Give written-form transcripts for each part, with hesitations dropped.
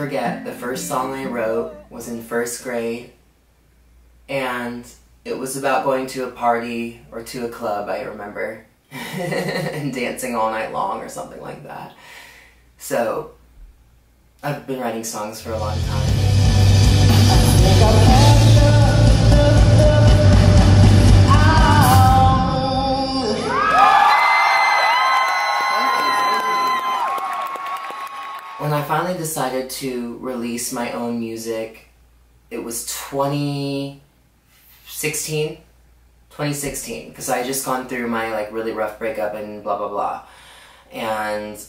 forget, the first song I wrote was in first grade, and it was about going to a party or to a club, I remember, and dancing all night long or something like that. So, I've been writing songs for a long time. When I finally decided to release my own music, it was 2016, because I had just gone through my like really rough breakup and blah blah blah, and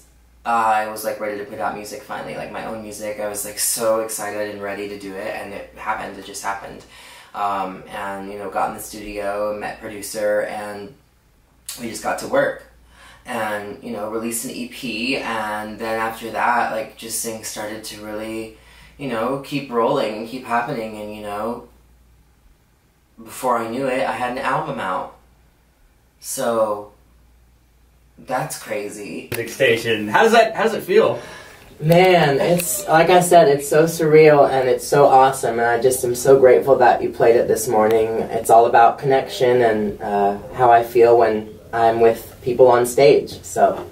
I was like ready to put out music finally, like my own music. I was like so excited and ready to do it, and it happened. It just happened, and you know, got in the studio, met producer, and we just got to work. And, you know, released an EP, and then after that, like, just things started to really, you know, keep rolling and keep happening, and, you know, before I knew it, I had an album out. So, that's crazy. Music station. How does it feel? Man, it's, like I said, it's so surreal, and it's so awesome, and I just am so grateful that you played it this morning. It's all about connection and how I feel when I'm with people on stage, so.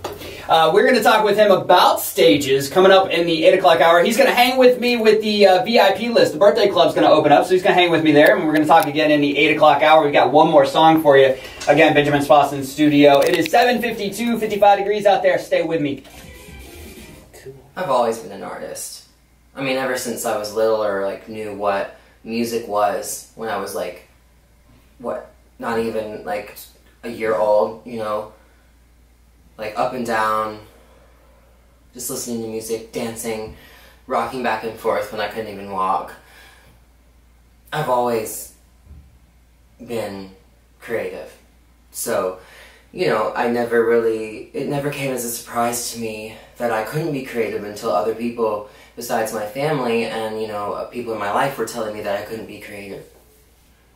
We're going to talk with him about stages coming up in the 8 o'clock hour. He's going to hang with me with the VIP list. The birthday club's going to open up, so he's going to hang with me there, and we're going to talk again in the 8 o'clock hour. We've got one more song for you. Again, Benjamin's Fosston Studio. It is 7:52, 55 degrees out there. Stay with me. I've always been an artist. I mean, ever since I was little, or like knew what music was when I was like, what, not even like a year old, you know, like up and down, just listening to music, dancing, rocking back and forth when I couldn't even walk. I've always been creative. So, you know, it never came as a surprise to me that I couldn't be creative until other people besides my family and, you know, people in my life were telling me that I couldn't be creative.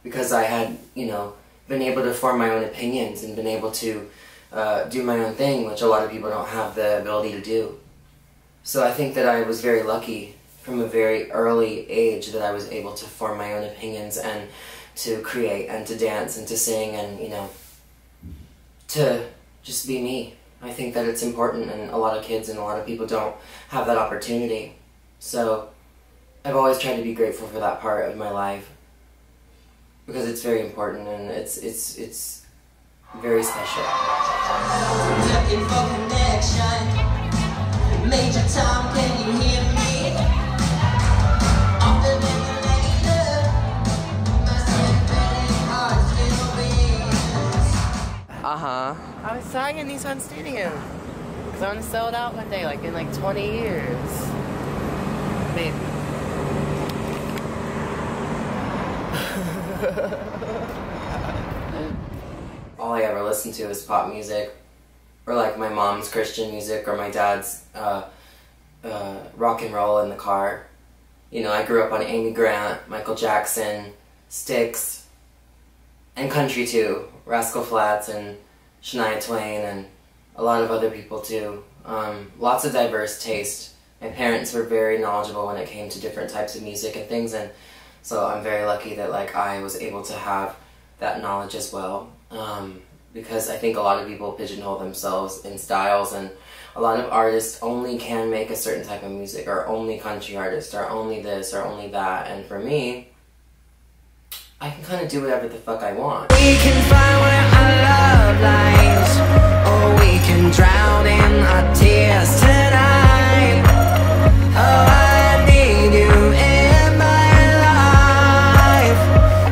Because I had, you know, been able to form my own opinions and been able to do my own thing, which a lot of people don't have the ability to do. So I think that I was very lucky from a very early age that I was able to form my own opinions and to create and to dance and to sing and, you know, to just be me. I think that it's important, and a lot of kids and a lot of people don't have that opportunity. So I've always tried to be grateful for that part of my life, because it's very important and it's very special. Looking for connection. Major Tom, can you hear me? Often in the later, my sympathetic heart still beats. I was singing these on stadium because I want to sell it out one day, like in like 20 years. Maybe. All I ever listened to is pop music, or like my mom's Christian music, or my dad's rock and roll in the car. You know, I grew up on Amy Grant, Michael Jackson, Styx, and country too, Rascal Flatts and Shania Twain, and a lot of other people too. Lots of diverse taste. My parents were very knowledgeable when it came to different types of music and things, and so I'm very lucky that like I was able to have that knowledge as well. Because I think a lot of people pigeonhole themselves in styles, and a lot of artists only can make a certain type of music, or only country artists, or only this, or only that, and for me, I can kind of do whatever the fuck I want. We can find where our love lies, or we can drown in our tears tonight. Oh, I need you in my life.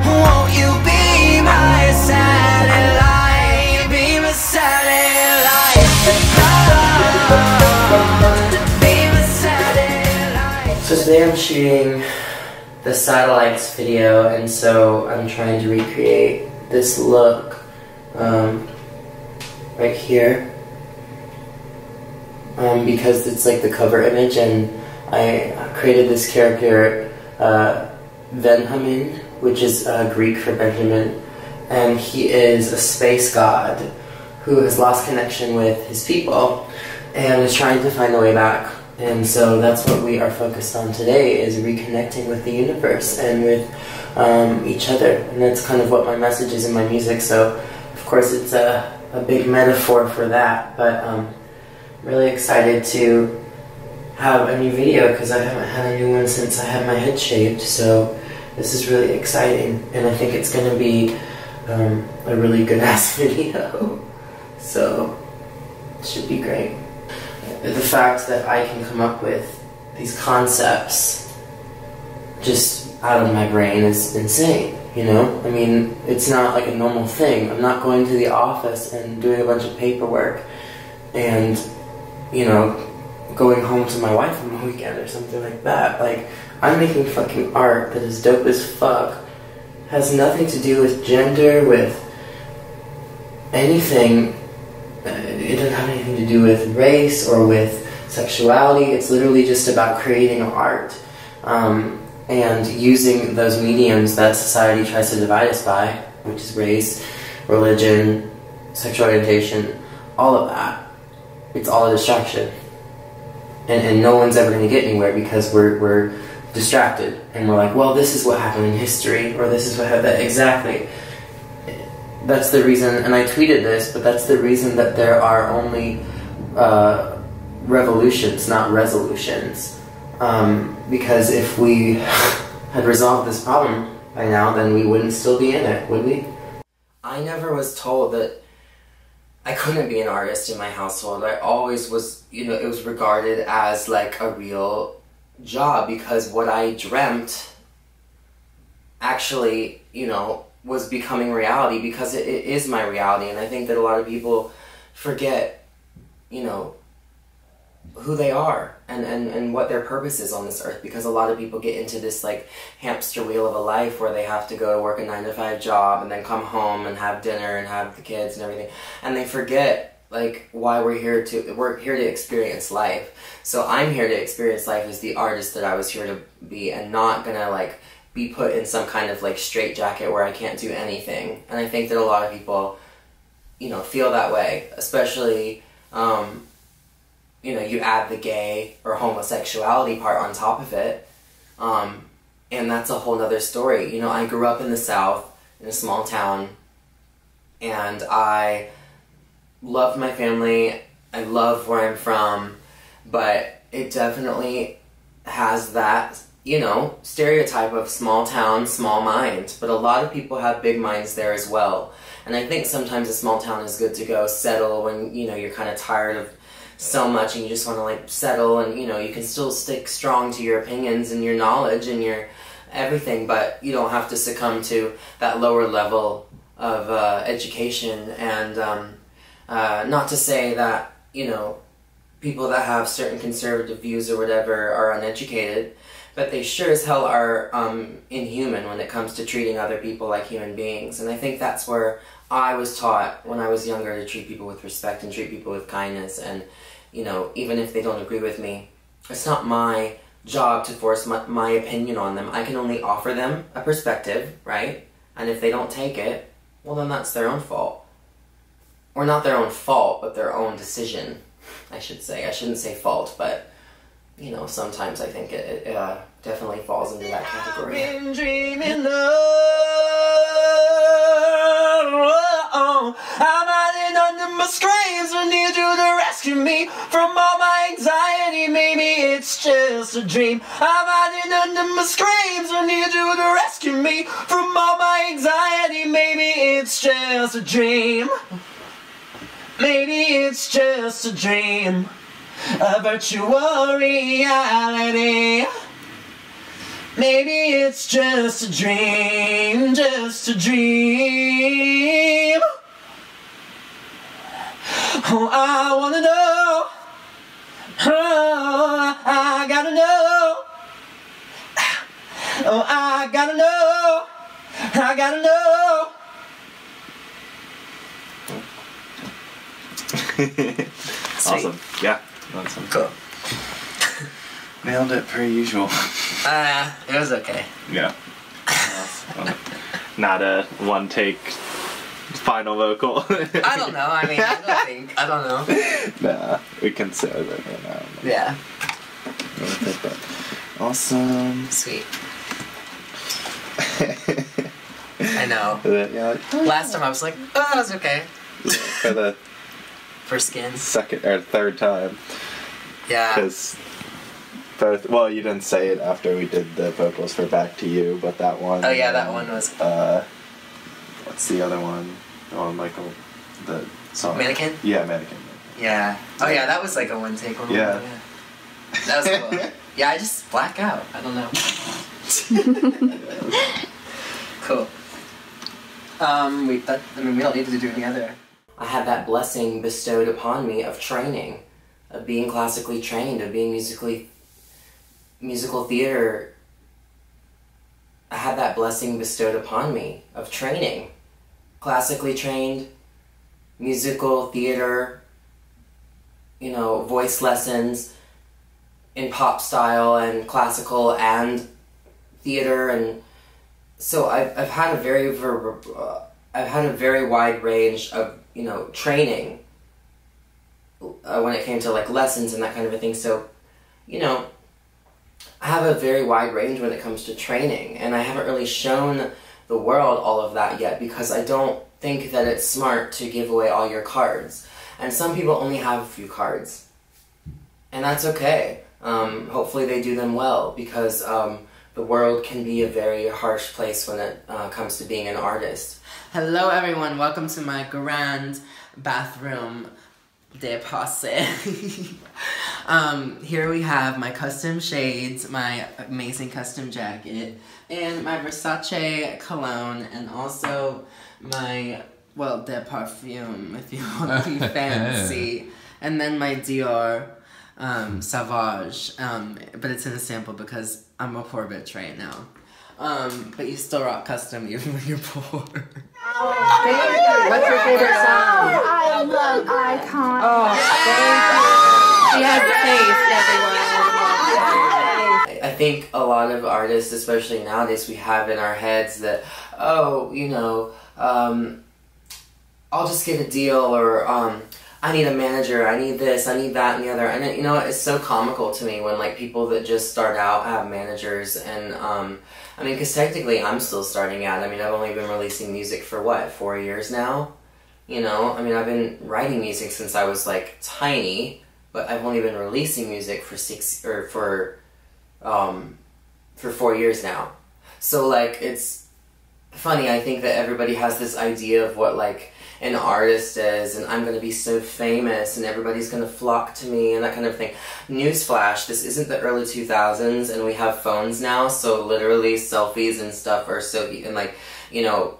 Won't you be my satellite? Be my satellite. Be my satellite. So today I'm shooting the Satellites video, and so I'm trying to recreate this look right here, because it's like the cover image, and I created this character, Benjamin, which is Greek for Benjamin, and he is a space god who has lost connection with his people and is trying to find a way back And so that's what we are focused on today, is reconnecting with the universe and with each other. And that's kind of what my message is in my music. So, of course, it's a big metaphor for that. But I'm really excited to have a new video because I haven't had a new one since I had my head shaved. So this is really exciting. And I think it's going to be a really good-ass video. So it should be great. The fact that I can come up with these concepts just out of my brain is insane, you know? I mean, it's not like a normal thing. I'm not going to the office and doing a bunch of paperwork and, you know, going home to my wife on the weekend or something like that. Like, I'm making fucking art that is dope as fuck. Has nothing to do with gender, with anything. It doesn't have anything to do with race or with sexuality. It's literally just about creating art and using those mediums that society tries to divide us by, which is race, religion, sexual orientation, all of that. It's all a distraction. And no one's ever going to get anywhere because we're distracted. And we're like, well, this is what happened in history, or this is what happened. Exactly. That's the reason, and I tweeted this, but that's the reason that there are only revolutions, not resolutions. Because if we had resolved this problem by now, then we wouldn't still be in it, would we? I never was told that I couldn't be an artist in my household. I always was, you know, it was regarded as like a real job because what I dreamt actually, you know, was becoming reality because it is my reality. And I think that a lot of people forget, you know, who they are and what their purpose is on this earth, because a lot of people get into this like hamster wheel of a life where they have to go to work a 9-to-5 job and then come home and have dinner and have the kids and everything, and they forget like why we're here to experience life. So I'm here to experience life as the artist that I was here to be, and not gonna like be put in some kind of like straitjacket where I can't do anything. And I think that a lot of people, you know, feel that way, especially you know, you add the gay or homosexuality part on top of it, and that's a whole nother story. You know, I grew up in the South, in a small town, and I loved my family, I love where I'm from, but it definitely has that, you know, stereotype of small town, small mind, but a lot of people have big minds there as well. And I think sometimes a small town is good to go settle when, you know, you're kind of tired of so much and you just want to like settle, and you know, you can still stick strong to your opinions and your knowledge and your everything, but you don't have to succumb to that lower level of education. And not to say that, you know, people that have certain conservative views or whatever are uneducated, but they sure as hell are inhuman when it comes to treating other people like human beings. And I think that's where I was taught when I was younger, to treat people with respect and treat people with kindness. And, you know, even if they don't agree with me, it's not my job to force my opinion on them. I can only offer them a perspective, right? And if they don't take it, well, then that's their own fault. Or not their own fault, but their own decision, I should say. I shouldn't say fault, but, you know, sometimes I think it definitely falls into that category. I've been dreaming I'm hiding under my screams. I need you to rescue me from all my anxiety. Maybe it's just a dream. I'm hiding under my screams. I need you to rescue me from all my anxiety. Maybe it's just a dream. Maybe it's just a dream, a virtual reality. Maybe it's just a dream, just a dream. Oh, I wanna know. Oh, I gotta know. Oh, I gotta know. I gotta know. Awesome. Yeah. That's cool. Nailed it per usual. It was okay. Yeah. Not a one take final vocal. I don't know. I mean, I don't know. Nah, we can say that. Yeah. Awesome. Sweet. I know. Yeah, like, Last time I was like, oh, that was okay. for the For Skin. second or third time. Yeah. Because both, well, you didn't say it after we did the vocals for Back to You, but that one. Oh yeah, that one was. What's the other one? Oh, Michael, the song. Mannequin? Yeah, Mannequin. Yeah. Oh yeah, that was like a one take one. Yeah. That was cool. Yeah, I just black out. I don't know. Cool. We don't need to do any other. I had that blessing bestowed upon me of training, of being classically trained, of being musical theater. I had that blessing bestowed upon me of training, classically trained, musical theater, voice lessons in pop style and classical and theater, and so I've had a very wide range of training when it came to like lessons and that kind of a thing. So I have a very wide range when it comes to training, and I haven't really shown the world all of that yet because I don't think that it's smart to give away all your cards. And some people only have a few cards, and that's okay. Hopefully they do them well, because the world can be a very harsh place when it comes to being an artist. Hello everyone, welcome to my grand bathroom dépassé. Here we have my custom shades, my amazing custom jacket, and my Versace cologne, and also my, well, de parfum, if you want to be fancy, and then my Dior Sauvage, but it's in a sample because I'm a poor bitch right now. But you still rock custom even when you're poor. What's your favorite song? I love Icon. Oh, thank you. She has taste, everyone. I think a lot of artists, especially nowadays, we have in our heads that, I'll just get a deal, or I need a manager, I need this, I need that, and the other. And it's so comical to me when like people that just start out have managers, and because technically I'm still starting out. I've only been releasing music for 4 years now? I've been writing music since I was like tiny, but I've only been releasing music for 4 years now. So like, it's funny, I think that everybody has this idea of what like an artist is, and I'm gonna be so famous and everybody's gonna flock to me and that kind of thing. Newsflash, this isn't the early 2000s, and we have phones now, so literally selfies and stuff are so, and like,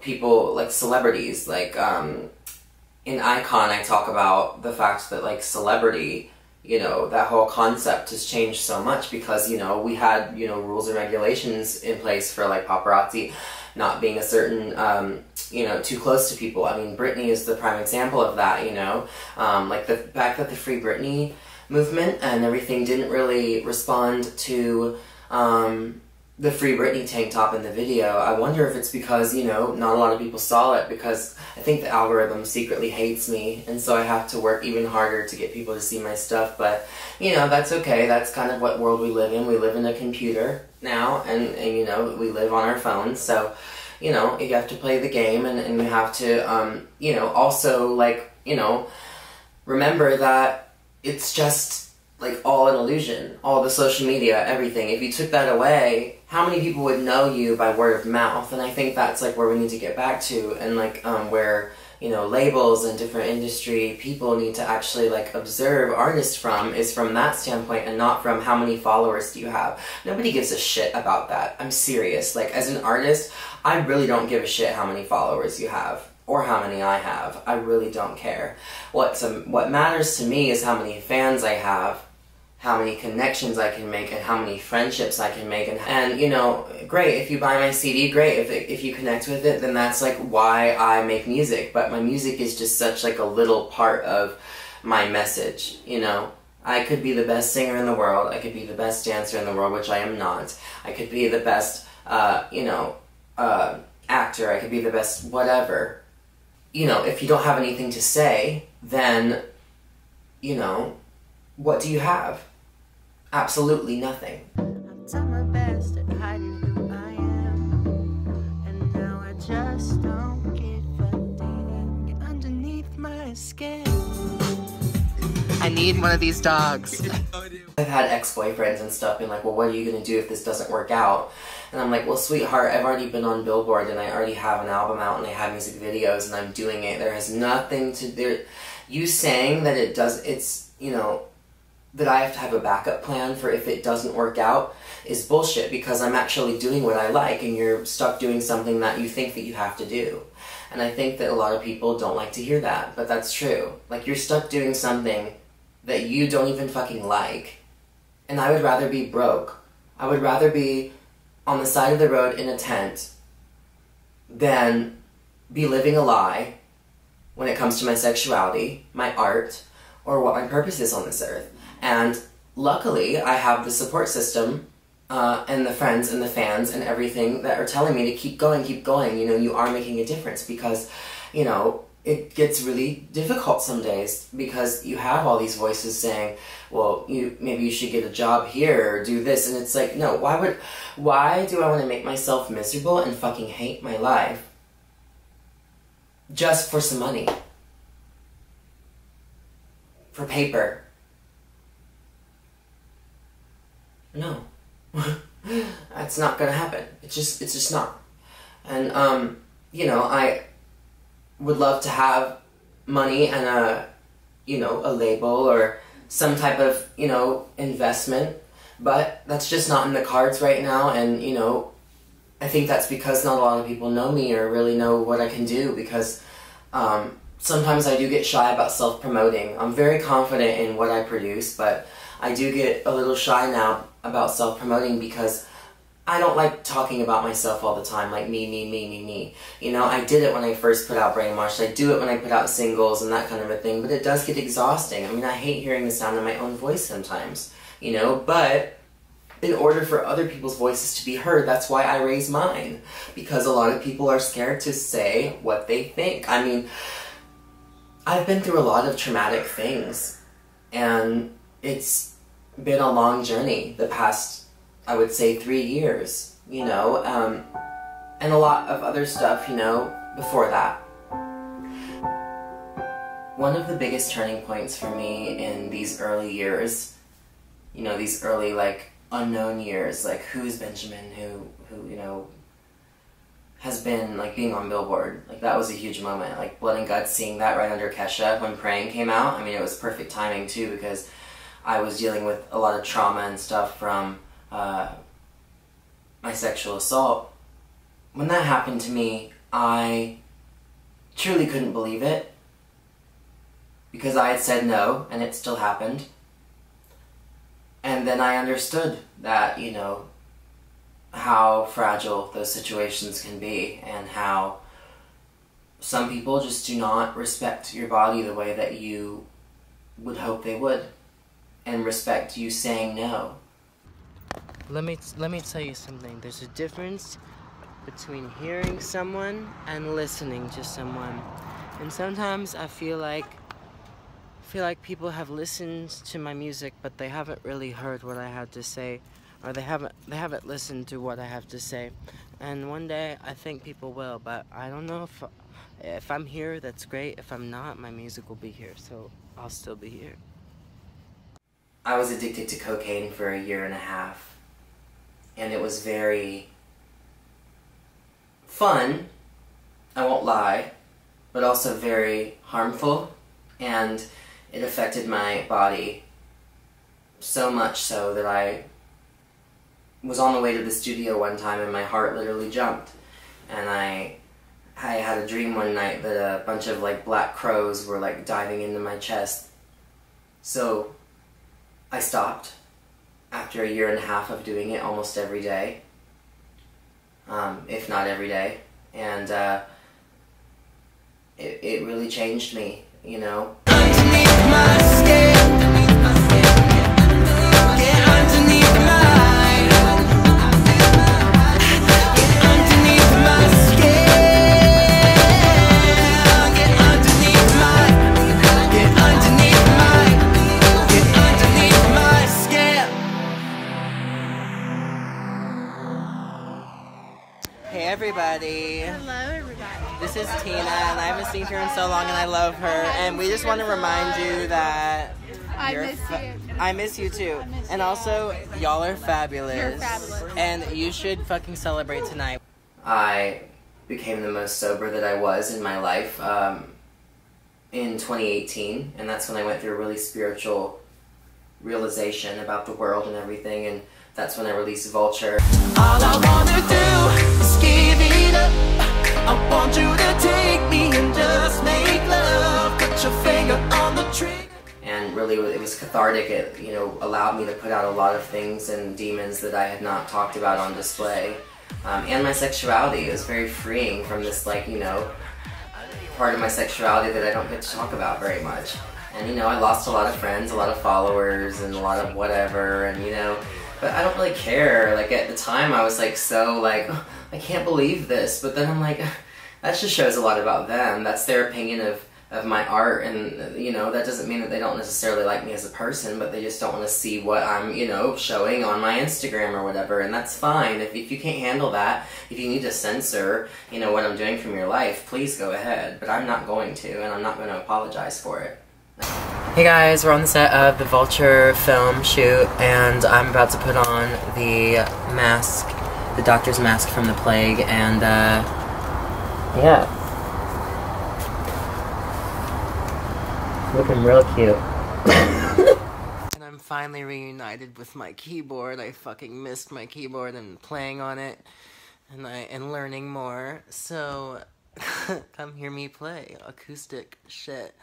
people like celebrities, like in Icon I talk about the fact that like celebrity, that whole concept has changed so much because, we had, rules and regulations in place for like paparazzi not being a certain, too close to people. Britney is the prime example of that, like the fact that the Free Britney movement and everything didn't really respond to the Free Britney tank top in the video. I wonder if it's because, not a lot of people saw it, because I think the algorithm secretly hates me, and so I have to work even harder to get people to see my stuff, but, that's okay. That's kind of what world we live in. We live in a computer now, and we live on our phones, so, you have to play the game, and you have to, also, like, remember that it's just, like, all an illusion. All the social media, everything. If you took that away, how many people would know you by word of mouth? And I think that's, like, where we need to get back to, and, like, where, labels and different industry people need to actually, like, observe artists is from that standpoint, and not from how many followers do you have. Nobody gives a shit about that. I'm serious. Like, as an artist, I really don't give a shit how many followers you have, or how many I have. I really don't care. What matters to me is how many fans I have, how many connections I can make, and how many friendships I can make. And great, if you buy my CD, great. If you connect with it, then that's like why I make music. But my music is just such like a little part of my message, I could be the best singer in the world, I could be the best dancer in the world, which I am not. I could be the best, actor, I could be the best whatever. If you don't have anything to say, then, what do you have? absolutely nothing. I've done my best at hiding who I am, and now I just don't give a damn. Get underneath my skin. I need one of these dogs. I've had ex-boyfriends and stuff being like, well, what are you gonna do if this doesn't work out? And I'm like, well, sweetheart, I've already been on Billboard and I already have an album out and I have music videos and I'm doing it. There has nothing to do. You saying that it's, you know, that I have to have a backup plan for if it doesn't work out is bullshit, because I'm actually doing what I like and you're stuck doing something that you think that you have to do. And I think that a lot of people don't like to hear that, but that's true. Like, you're stuck doing something that you don't even fucking like. And I would rather be broke. I would rather be on the side of the road in a tent than be living a lie when it comes to my sexuality, my art, or what my purpose is on this earth. And luckily, I have the support system and the friends and the fans and everything that are telling me to keep going, you know, you are making a difference, because, you know, it gets really difficult some days because you have all these voices saying, well, maybe you should get a job here or do this, and it's like, no, why do I want to make myself miserable and fucking hate my life just for some money? For paper? No. That's not gonna happen. It's just not. And, you know, I would love to have money and a label or some type of, you know, investment, but that's just not in the cards right now. And, you know, I think that's because not a lot of people know me or really know what I can do, because sometimes I do get shy about self-promoting. I'm very confident in what I produce, but I do get a little shy now about self-promoting because I don't like talking about myself all the time, like me. You know, I did it when I first put out Brainwashed, I do it when I put out singles and that kind of a thing, but it does get exhausting. I mean, I hate hearing the sound of my own voice sometimes, you know, but in order for other people's voices to be heard, that's why I raise mine, because a lot of people are scared to say what they think. I mean, I've been through a lot of traumatic things, and it's been a long journey the past, I would say, 3 years, you know, and a lot of other stuff, you know, before that. One of the biggest turning points for me in these early years, you know, these early, like, unknown years, like, who's Benjamin, who, you know, has been, like, being on Billboard. Like, that was a huge moment. Like, Blood and Guts, seeing that right under Kesha when Praying came out, I mean, it was perfect timing, too, because I was dealing with a lot of trauma and stuff from my sexual assault. When that happened to me, I truly couldn't believe it, because I had said no, and it still happened. And then I understood that, you know, how fragile those situations can be, and how some people just do not respect your body the way that you would hope they would, and respect you saying no. Let me tell you something. There's a difference between hearing someone and listening to someone. And sometimes I feel like people have listened to my music, but they haven't really heard what I had to say, or they haven't listened to what I have to say. And one day I think people will, but I don't know if I'm here, that's great. If I'm not, my music will be here, so I'll still be here. I was addicted to cocaine for 1.5 years, and it was very fun, I won't lie, but also very harmful, and it affected my body so much so that I was on the way to the studio one time and my heart literally jumped. And I had a dream one night that a bunch of, like, black crows were, like, diving into my chest. So I stopped after 1.5 years of doing it almost every day, if not every day, and it really changed me, you know. Underneath my skin, get underneath my, get underneath my skin, get underneath my, get underneath my, get underneath my skin. Hey everybody. Hello everybody. This is Tina and I haven't seen her in so long and I love her and we just want to remind you that I miss you. I miss you too. And also, y'all are fabulous. You're fabulous. And you should fucking celebrate tonight. I became the most sober that I was in my life in 2018, and that's when I went through a really spiritual realization about the world and everything, and that's when I released Vulture. All I wanna do is give it up. I want you to take me and just make love. Put your finger on the trigger. And really, it was cathartic. It, you know, allowed me to put out a lot of things and demons that I had not talked about on display. And my sexuality. It was very freeing from this, like, you know, part of my sexuality that I don't get to talk about very much. And, you know, I lost a lot of friends, a lot of followers, and a lot of whatever, and, you know, but I don't really care. Like, at the time, I was, like, so, like, oh, I can't believe this. But then I'm like, that just shows a lot about them. That's their opinion of my art, and, you know, that doesn't mean that they don't necessarily like me as a person, but they just don't want to see what I'm, you know, showing on my Instagram or whatever, and that's fine. If you can't handle that, if you need to censor, you know, what I'm doing from your life, please go ahead, but I'm not going to, and I'm not going to apologize for it. Hey guys, we're on the set of the Vulture film shoot, and I'm about to put on the mask, the doctor's mask from the plague, and, yeah. Looking real cute. And I'm finally reunited with my keyboard. I fucking missed my keyboard and playing on it and learning more. So come hear me play acoustic shit.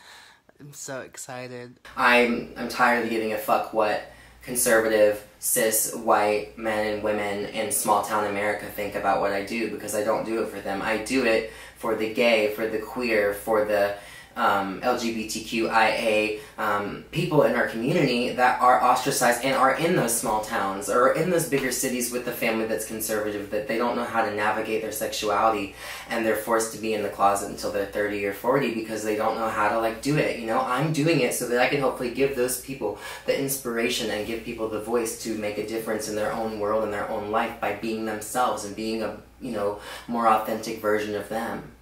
I'm so excited. I'm tired of giving a fuck what conservative, cis, white men and women in small town America think about what I do, because I don't do it for them. I do it for the gay, for the queer, for the LGBTQIA people in our community that are ostracized and are in those small towns or in those bigger cities with the family that's conservative, that they don't know how to navigate their sexuality, and they're forced to be in the closet until they're 30 or 40 because they don't know how to, like, do it. You know, I'm doing it so that I can hopefully give those people the inspiration and give people the voice to make a difference in their own world and their own life by being themselves and being a, you know, more authentic version of them.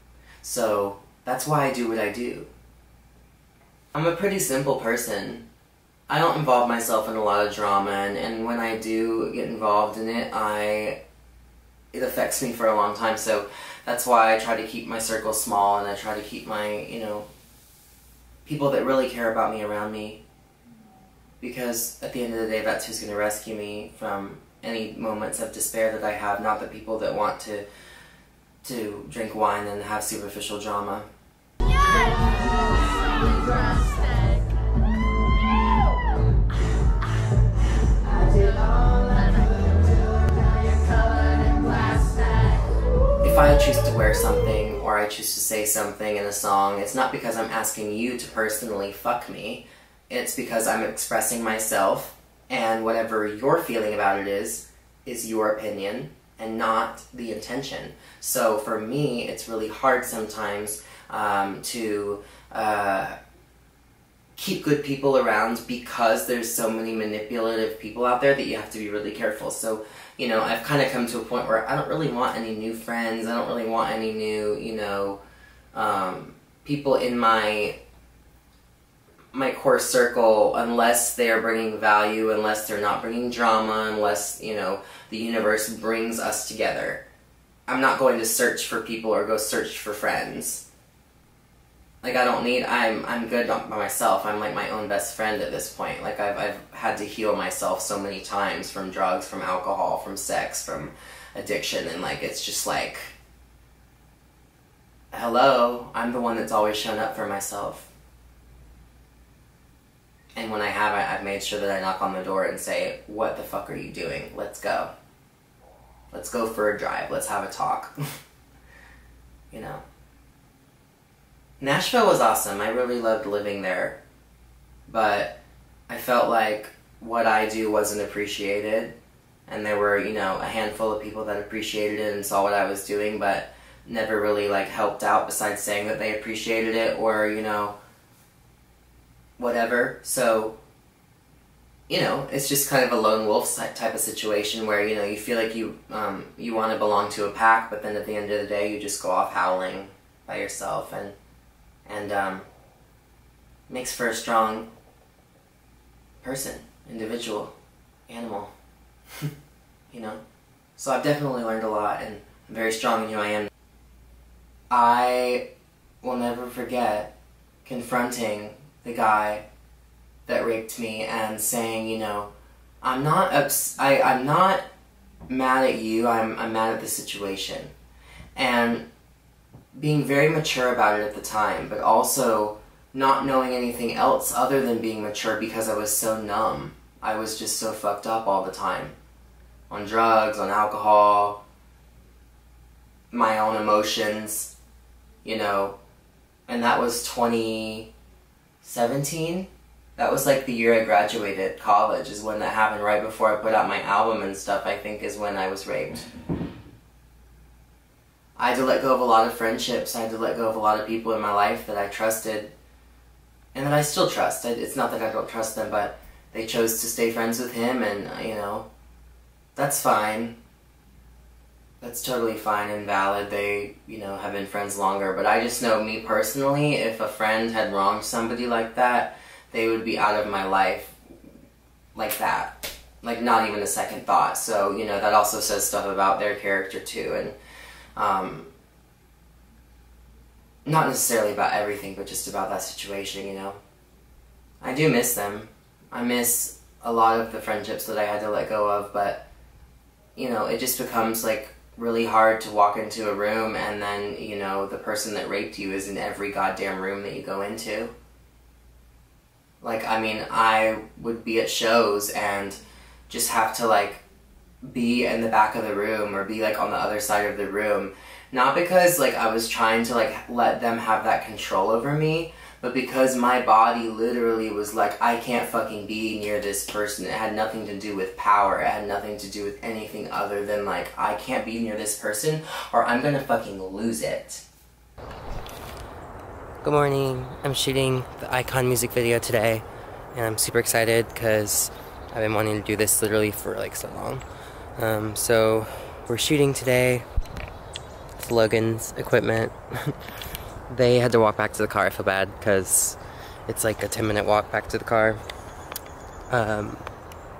So that's why I do what I do. I'm a pretty simple person. I don't involve myself in a lot of drama, and when I do get involved in it, it affects me for a long time, so that's why I try to keep my circle small, and I try to keep my, you know, people that really care about me around me, because at the end of the day, that's who's going to rescue me from any moments of despair that I have, not the people that want to drink wine and have superficial drama. If I choose to wear something or I choose to say something in a song, it's not because I'm asking you to personally fuck me. It's because I'm expressing myself, and whatever you're feeling about it is your opinion and not the intention. So for me, it's really hard sometimes to keep good people around, because there's so many manipulative people out there that you have to be really careful. So, you know, I've kind of come to a point where I don't really want any new friends. I don't really want any new, you know, people in my core circle, unless they're bringing value, unless they're not bringing drama, unless, you know, the universe brings us together. I'm not going to search for people or go search for friends. Like, I don't need, I'm good by myself. I'm like my own best friend at this point. Like, I've had to heal myself so many times from drugs, from alcohol, from sex, from addiction, and, like, it's just like, hello, I'm the one that's always shown up for myself. And when I have, I've made sure that I knock on the door and say, what the fuck are you doing? Let's go. Let's go for a drive. Let's have a talk. You know. Nashville was awesome. I really loved living there. But I felt like what I do wasn't appreciated. And there were, you know, a handful of people that appreciated it and saw what I was doing, but never really, like, helped out besides saying that they appreciated it or, you know, whatever. So you know, it's just kind of a lone wolf type of situation where, you know, you feel like you want to belong to a pack, but then at the end of the day you just go off howling by yourself, and makes for a strong person, individual, animal, you know? So I've definitely learned a lot, and I'm very strong in who I am. I will never forget confronting the guy that raped me and saying, you know, I'm not mad at you, I'm mad at the situation. And being very mature about it at the time, but also not knowing anything else other than being mature because I was so numb. I was just so fucked up all the time. On drugs, on alcohol, my own emotions, you know. And that was 2017. That was like the year I graduated college, is when that happened, right before I put out my album and stuff, I think, is when I was raped. I had to let go of a lot of friendships, I had to let go of a lot of people in my life that I trusted, and that I still trust. It's not that I don't trust them, but they chose to stay friends with him, and, you know, that's fine. That's totally fine and valid. They, you know, have been friends longer, but I just know, me personally, if a friend had wronged somebody like that, they would be out of my life like that. Like, not even a second thought. So, you know, that also says stuff about their character, too. And, not necessarily about everything, but just about that situation, you know. I do miss them. I miss a lot of the friendships that I had to let go of, but, you know, it just becomes, like, really hard to walk into a room and then, you know, the person that raped you is in every goddamn room that you go into. Like, I mean, I would be at shows and just have to, like, be in the back of the room or be, like, on the other side of the room. Not because, like, I was trying to, like, let them have that control over me, but because my body literally was like, I can't fucking be near this person. It had nothing to do with power. It had nothing to do with anything other than, like, I can't be near this person or I'm gonna fucking lose it. Good morning. I'm shooting the Icon music video today, and I'm super excited because I've been wanting to do this literally for like so long. So we're shooting today. It's Logan's equipment. They had to walk back to the car. I feel bad because it's like a 10-minute walk back to the car.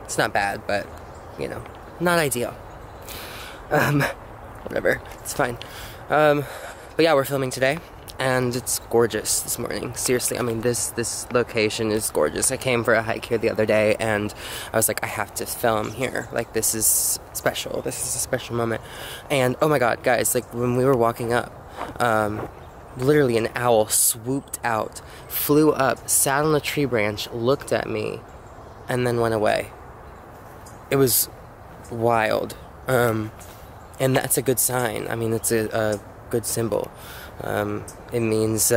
It's not bad, but you know, not ideal. Whatever, it's fine. But yeah, we're filming today. And it's gorgeous this morning. Seriously, I mean, this location is gorgeous. I came for a hike here the other day, and I was like, I have to film here. Like, this is special. This is a special moment. And, oh my god, guys, like, when we were walking up, literally an owl swooped out, flew up, sat on a tree branch, looked at me, and then went away. It was wild. And that's a good sign. I mean, it's a good symbol. It means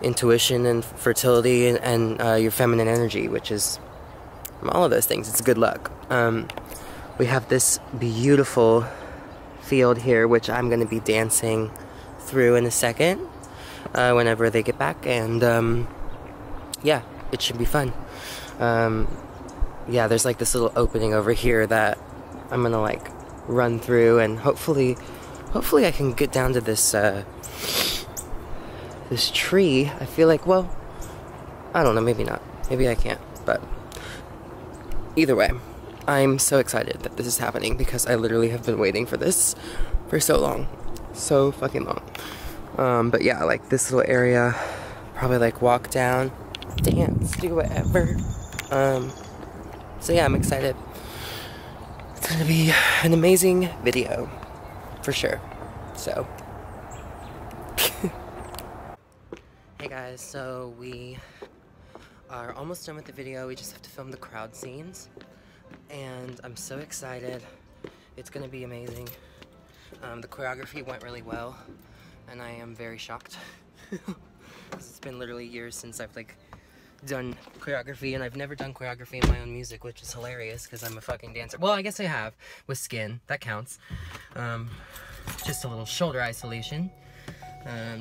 intuition and fertility and your feminine energy, which is all of those things. It's good luck. We have this beautiful field here, which I'm going to be dancing through in a second whenever they get back, and yeah, it should be fun. Yeah, there's like this little opening over here that I'm going to like run through, and hopefully I can get down to this this tree. I feel like, well, I don't know, maybe not. Maybe I can't, but either way, I'm so excited that this is happening because I literally have been waiting for this for so long. So fucking long. But yeah, like this little area, probably like walk down, dance, do whatever. So yeah, I'm excited. It's gonna be an amazing video. For sure. So hey guys, so we are almost done with the video. We just have to film the crowd scenes, and I'm so excited. It's gonna be amazing. The choreography went really well, and I am very shocked because it's been literally years since I've like done choreography, and I've never done choreography in my own music, which is hilarious because I'm a fucking dancer. Well, I guess I have with Skin. That counts. Just a little shoulder isolation,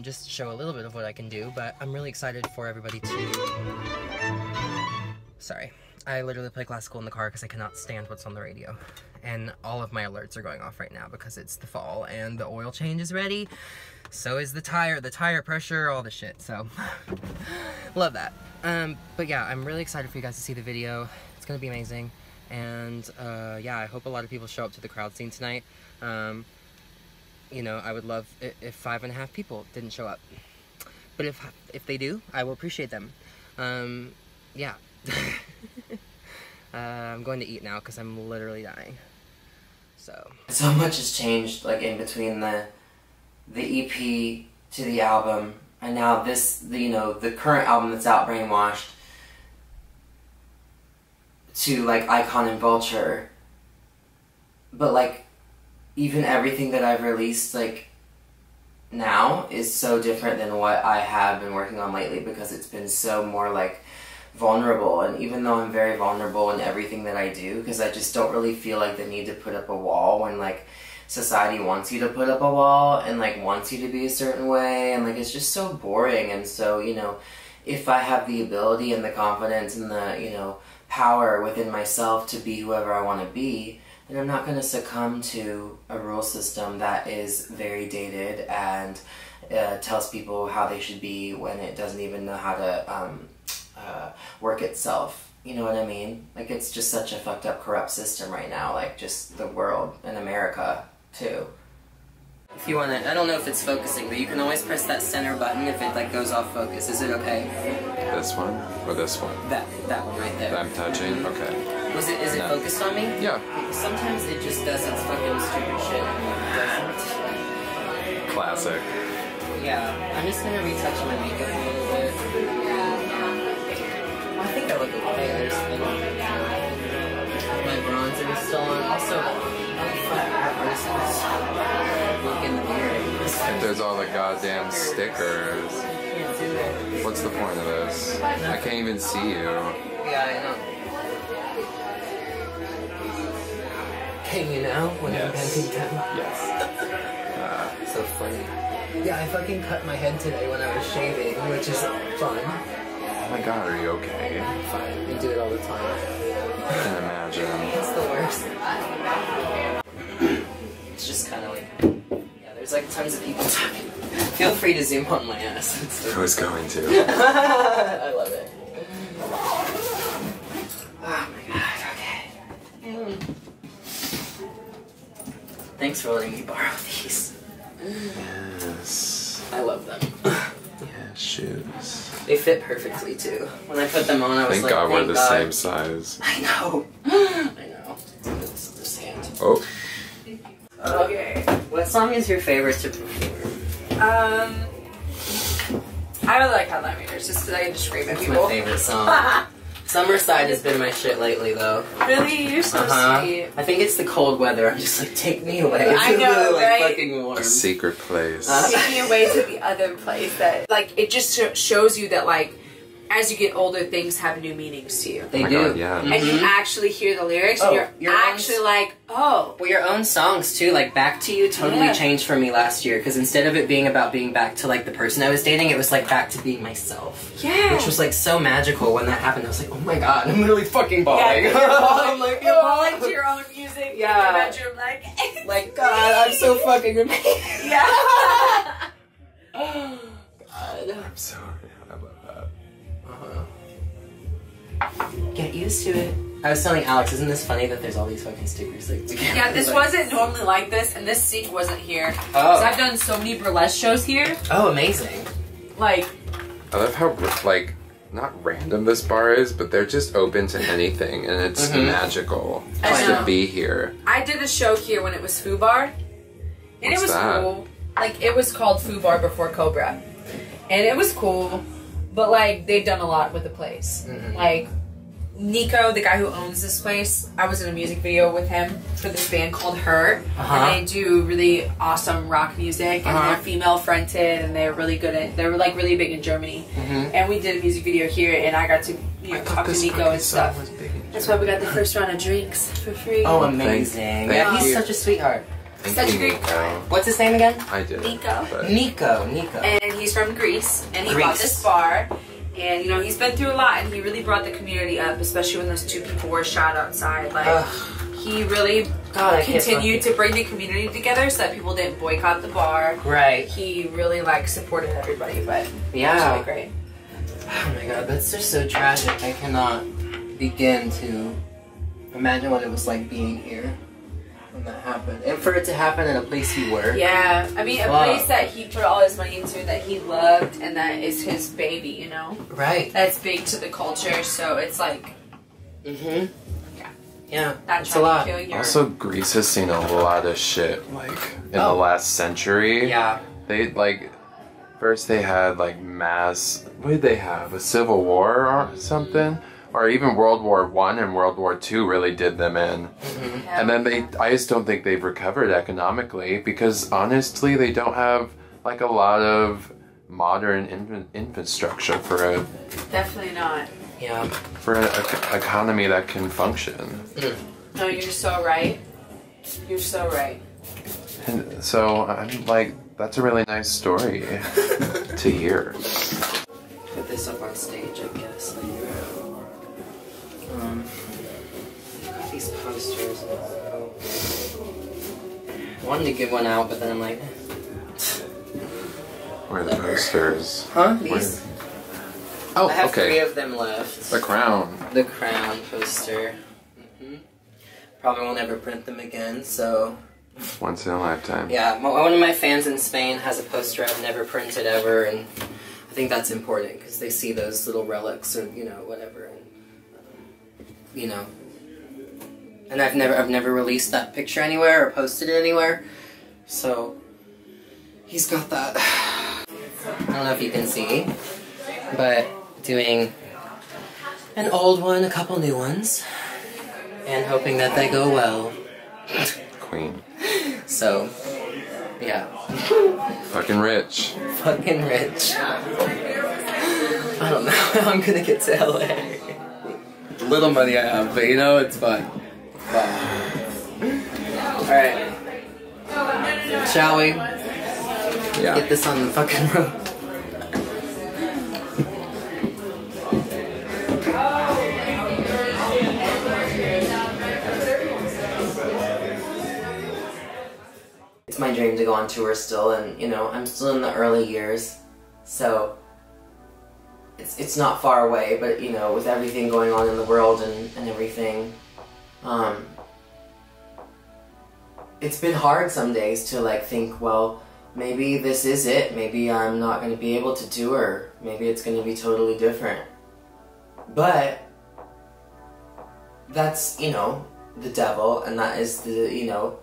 just to show a little bit of what I can do, but I'm really excited for everybody to, sorry, I literally play classical in the car because I cannot stand what's on the radio. And all of my alerts are going off right now because it's the fall and the oil change is ready. So is the tire pressure, all the shit. So, love that. But yeah, I'm really excited for you guys to see the video. It's gonna be amazing. And yeah, I hope a lot of people show up to the crowd scene tonight. You know, I would love if 5.5 people didn't show up. But if they do, I will appreciate them. Yeah. I'm going to eat now because I'm literally dying. So much has changed, like, in between the EP to the album, and now this, you know, the current album that's out, Brainwashed, to, like, Icon and Vulture. But, like, even everything that I've released, like, now is so different than what I have been working on lately, because it's been so more, like, vulnerable. And even though I'm very vulnerable in everything that I do, because I just don't really feel like the need to put up a wall when, like, society wants you to put up a wall and, like, wants you to be a certain way, and, like, it's just so boring. And so, you know, if I have the ability and the confidence and the, you know, power within myself to be whoever I want to be, then I'm not going to succumb to a rule system that is very dated and tells people how they should be when it doesn't even know how to work itself. You know what I mean? Like, it's just such a fucked up, corrupt system right now, like, just the world and America, too. If you want to, I don't know if it's focusing, but you can always press that center button if it, like, goes off focus. Is it okay? This one? Or this one? That one right there. That I'm touching? Okay. Is it focused on me? Yeah. Sometimes it just does its fucking stupid shit and it doesn't. Classic. Yeah, I'm just gonna retouch my makeup a little bit. I think I look okay. I just think my bronzer is still on. Also, look in the mirror. If there's all the goddamn stickers, what's the point of this? I can't even see you. Yeah, I know. Can you now? When I'm bending down? Yes. So funny. Yeah, I fucking cut my head today when I was shaving, which is fun. Oh my god, are you okay? I'm fine. We do it all the time. I can imagine. It's the worst. It's just kind of like... Yeah, there's like tons of people talking. Feel free to zoom on my ass. I was going to. I love it. Oh my god, okay. Thanks for letting me borrow these. Yes. I love them. Yeah, shoes. They fit perfectly too. When I put them on, I was Thank like, God we're the same size. I know. I know. This hand. Oh. Okay. What song is your favorite to perform? I really like Headline Readers, just because I get to scream at That's people. my favorite song. Summerside has been my shit lately, though. Really? You're so sweet. I think it's the cold weather. I'm just like, take me away. It's I know, really, like, right? fucking warm. A secret place. Take me away to the other place that, like, it just shows you that, like, as you get older, things have new meanings to you. They my do. God, yeah. And you actually hear the lyrics, Oh, and you're your actually like, oh. Well, your own songs too, like Back to You totally changed for me last year, because instead of it being about being back to like the person I was dating, it was like back to being myself. Yeah. Which was like so magical when that happened. I was like, oh my god, I'm literally fucking bawling. Yeah, I'm like, you're bawling to your own music in your bedroom, like, like, God, I'm so fucking amazing. yeah. God. I'm sorry. I love that. Get used to it. I was telling Alex, isn't this funny that there's all these fucking stickers like together? Yeah, this like, wasn't normally like this, and this sink wasn't here. Oh. Because I've done so many burlesque shows here. Oh, amazing. Like, I love how, like, not random this bar is, but they're just open to anything, and it's magical I just know. to be here. I did a show here when it was Foo Bar, and What's it was that? cool. Like, it was called Foo Bar before Cobra, and it was cool. But like, they've done a lot with the place. Like, Nico, the guy who owns this place, I was in a music video with him for this band called Her, and they do really awesome rock music, and they're female fronted, and they're really good at. They were like really big in Germany, and we did a music video here, and I got to talk to Nico and stuff. That's why we got the first round of drinks for free. Oh, amazing. Yeah, he's such a sweetheart. Such a great guy. What's his name again? I did. Nico. But Nico. And he's from Greece, and he bought this bar, And you know, he's been through a lot, and he really brought the community up, especially when those 2 people were shot outside. Like, he really continued to bring the community together so that people didn't boycott the bar. Right. He really like supported everybody, but yeah, it was really great. Oh my god, that's just so tragic. I cannot begin to imagine what it was like being here when that happened. And for it to happen in a place he worked. Yeah, I mean, a place that he put all his money into, that he loved, and that is his baby, you know? Right. That's big to the culture, so it's like... Mm-hmm. Yeah, that's a lot. Also, Greece has seen a lot of shit, like, in the last century. Yeah. They, like, first they had, like, mass... What did they have? A civil war or something? Or even World War I and World War II really did them in. Mm-hmm. Yeah. And then I just don't think they've recovered economically because, honestly, they don't have, like, a lot of modern infrastructure for a... Definitely not. Yeah. For an economy that can function. No, you're so right. You're so right. And so I'm like, that's a really nice story to hear. Put this up on stage, I guess. Got these posters. I wanted to give one out, but then I'm like... Where are the posters? Huh? These? Oh, I have okay. 3 of them left. The crown. The crown poster. Probably won't ever print them again, so... Once in a lifetime. Yeah, one of my fans in Spain has a poster I've never printed ever, and I think that's important, because they see those little relics, or, you know, whatever, and, you know. And I've never released that picture anywhere, or posted it anywhere, so... He's got that. I don't know if you can see, but doing an old one, a couple new ones, and hoping that they go well. Queen. So, yeah. Fucking rich. Fucking rich. I don't know how I'm gonna get to LA. Little money I have, but you know, it's fun. Alright. Shall we? Yeah. Get this on the fucking road. It's my dream to go on tour still, and you know, I'm still in the early years, so it's not far away, but you know, with everything going on in the world and everything, it's been hard some days to like think, well, maybe this is it, maybe I'm not going to be able to tour, maybe it's going to be totally different. But that's, you know, the devil, and that is the, you know,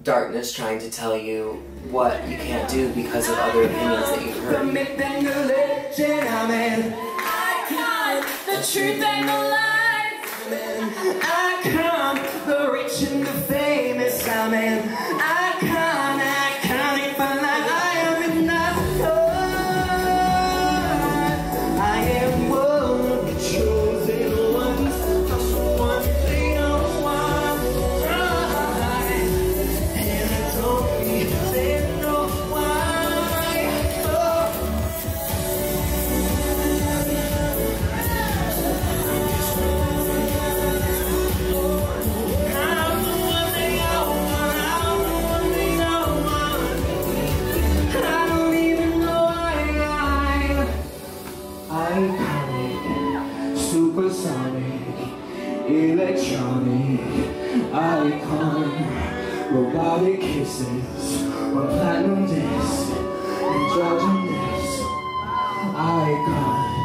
darkness trying to tell you what you can't do because of other opinions that you've heard. The truth and the lies. I come, the rich and the famous. Amen. I can't find that I am enough. I am one of the chosen ones. One thing I want, right? And I don't even know why. Supersonic, electronic, icon, robotic kisses, or platinum disc, androgynous, icon.